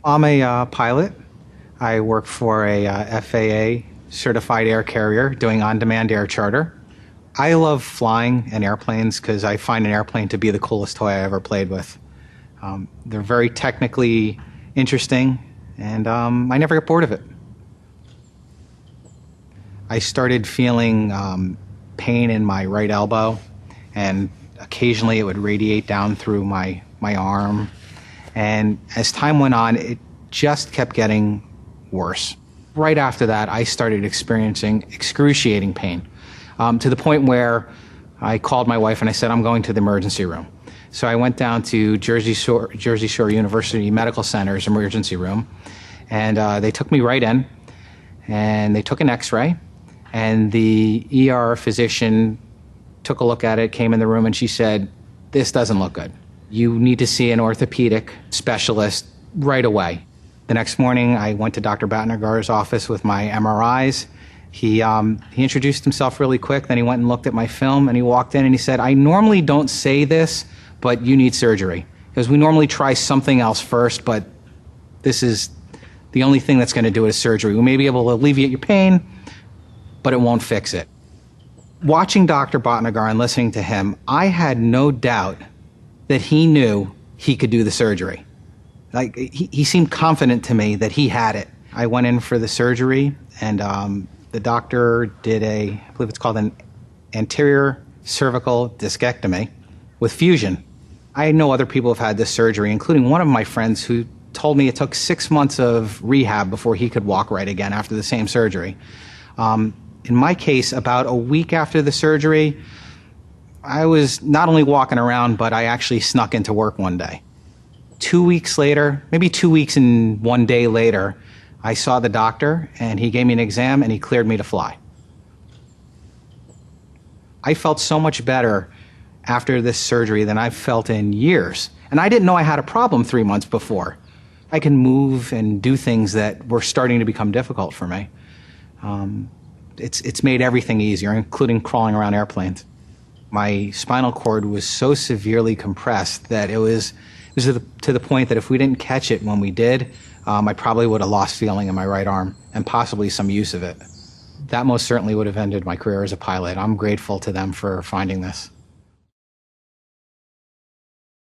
I'm a pilot. I work for a FAA certified air carrier doing on-demand air charter. I love flying in airplanes because I find an airplane to be the coolest toy I ever played with. They're very technically interesting, and I never get bored of it. I started feeling pain in my right elbow, and occasionally it would radiate down through my arm. And as time went on, it just kept getting worse. Right after that, I started experiencing excruciating pain to the point where I called my wife and I said, I'm going to the emergency room. So I went down to Jersey Shore University Medical Center's emergency room, and they took me right in, and they took an x-ray, and the ER physician took a look at it, came in the room, and she said, this doesn't look good. You need to see an orthopedic specialist right away. The next morning, I went to Dr. Batnagar's office with my MRIs. He introduced himself really quick, then he went and looked at my film, and he walked in and he said, I normally don't say this, but you need surgery. Because we normally try something else first, but this is the only thing that's going to do it is surgery. We may be able to alleviate your pain, but it won't fix it. Watching Dr. Batnagar and listening to him, I had no doubt that he knew he could do the surgery. Like, he seemed confident to me that he had it. I went in for the surgery, and the doctor did I believe it's called an anterior cervical discectomy with fusion. I know other people have had this surgery, including one of my friends who told me it took 6 months of rehab before he could walk right again after the same surgery. In my case, about a week after the surgery, I was not only walking around, but I actually snuck into work one day. 2 weeks later, maybe 2 weeks and 1 day later, I saw the doctor, and he gave me an exam, and he cleared me to fly. I felt so much better after this surgery than I've felt in years. And I didn't know I had a problem 3 months before. I can move and do things that were starting to become difficult for me. It's made everything easier, including crawling around airplanes. My spinal cord was so severely compressed that it was to the point that if we didn't catch it when we did, I probably would have lost feeling in my right arm and possibly some use of it. That most certainly would have ended my career as a pilot. I'm grateful to them for finding this.